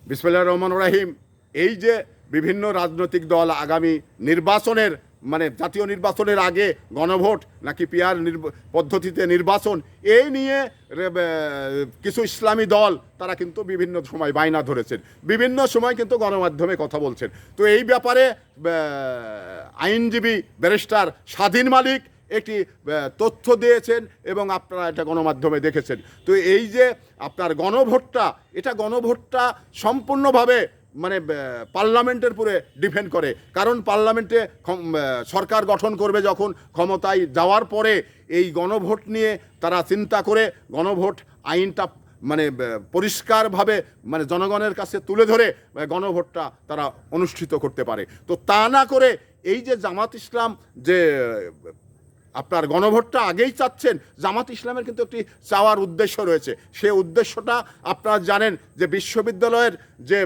বিসমিল্লাহির রহমানির রহিম। এই যে বিভিন্ন রাজনৈতিক দল আগামী নির্বাচনের মানে জাতীয় নির্বাচনের আগে গণভোট নাকি পিআর পদ্ধতিতে নির্বাচন, এই নিয়ে কিছু ইসলামী দল তারা কিন্তু বিভিন্ন সময় বায়না ধরেছেন, বিভিন্ন সময় কিন্তু গণমাধ্যমে কথা বলছেন। তো এই ব্যাপারে আইনজীবী ব্যারিস্টার স্বাধীন মালিক একটি তথ্য দিয়েছেন এবং আপনারা এটা গণমাধ্যমে দেখেছেন। তো এই যে আপনার গণভোটটা সম্পূর্ণভাবে মানে পার্লামেন্টের উপরে ডিপেন্ড করে। কারণ পার্লামেন্টে সরকার গঠন করবে যখন, ক্ষমতায় যাওয়ার পরে এই গণভোট নিয়ে তারা চিন্তা করে গণভোট আইনটা মানে পরিষ্কারভাবে মানে জনগণের কাছে তুলে ধরে গণভোটটা তারা অনুষ্ঠিত করতে পারে। তো তা না করে এই যে জামাত ইসলাম যে আপনার গণভোটটা আগেই চাচ্ছেন, জামাত ইসলামের কিন্তু একটি চাওয়ার উদ্দেশ্য রয়েছে। সে উদ্দেশ্যটা আপনারা জানেন যে বিশ্ববিদ্যালয়ের যে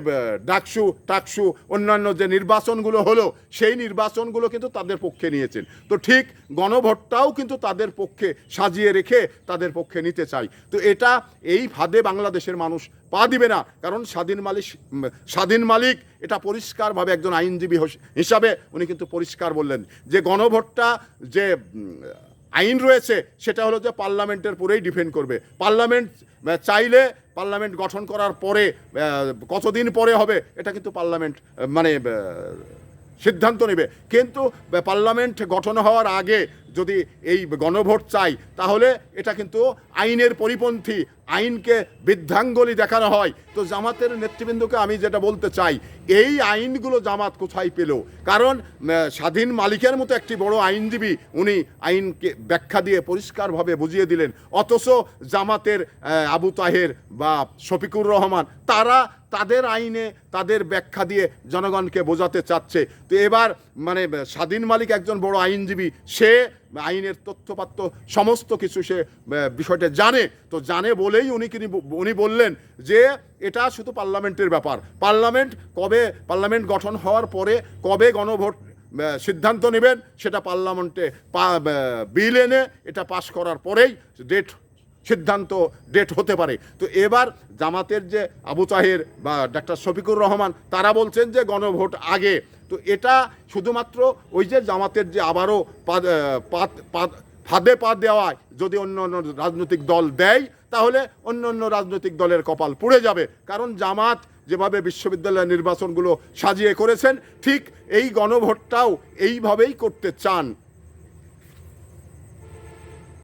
টাকসু অন্যান্য যে নির্বাচনগুলো হলো, সেই নির্বাচনগুলো কিন্তু তাদের পক্ষে নিয়েছেন। তো ঠিক গণভোটটাও কিন্তু তাদের পক্ষে সাজিয়ে রেখে তাদের পক্ষে নিতে চাই। তো এটা এই ফাঁদে বাংলাদেশের মানুষ পা দিবে না। কারণ স্বাধীন মালিক এটা পরিষ্কারভাবে একজন আইনজীবী হিসাবে উনি কিন্তু পরিষ্কার বললেন যে গণভোটটা যে আইন রয়েছে সেটা হলো যে পার্লামেন্টের পরেই ডিপেন্ড করবে। পার্লামেন্ট চাইলে পার্লামেন্ট গঠন করার পরে কতদিন পরে হবে এটা কিন্তু পার্লামেন্ট মানে সিদ্ধান্ত নেবে। কিন্তু পার্লামেন্ট গঠন হওয়ার আগে যদি এই গণভোট চাই তাহলে এটা কিন্তু আইনের পরিপন্থী, আইনকে বৃদ্ধাঙ্গুলি দেখানো হয়। তো জামাতের নেতৃবৃন্দকে আমি যেটা বলতে চাই, এই আইনগুলো জামাত কোথায় পেল? কারণ স্বাধীন মালিকের মতো একটি বড় আইনজীবী উনি আইনকে ব্যাখ্যা দিয়ে পরিষ্কারভাবে বুঝিয়ে দিলেন, অথচ জামাতের আবু তাহের বা শফিকুর রহমান তারা তাদের আইনে তাদের ব্যাখ্যা দিয়ে জনগণকে বোঝাতে চাচ্ছে। তো এবার মানে স্বাধীন মালিক একজন বড় আইনজীবী, সে আইনের তথ্যপাত্র সমস্ত কিছু সে বিষয়টা জানে। তো জানে বলেই উনি বললেন যে এটা শুধু পার্লামেন্টের ব্যাপার। পার্লামেন্ট গঠন হওয়ার পরে কবে গণভোট সিদ্ধান্ত নেবেন সেটা পার্লামেন্টে বিল এনে এটা পাশ করার পরেই ডেট হতে পারে। তো এবার জামাতের যে আবু তাহের বা ডাক্তার শফিকুর রহমান তারা বলছেন যে গণভোট আগে। তো এটা শুধুমাত্র ওই যে জামাতের যে আবারও ফাঁদে পা দেওয়ায় যদি অন্য রাজনৈতিক দল দেয় তাহলে অন্য রাজনৈতিক দলের কপাল পুড়ে যাবে। কারণ জামাত যেভাবে বিশ্ববিদ্যালয়ের নির্বাচনগুলো সাজিয়ে করেছেন, ঠিক এই গণভোটটাও এইভাবেই করতে চান।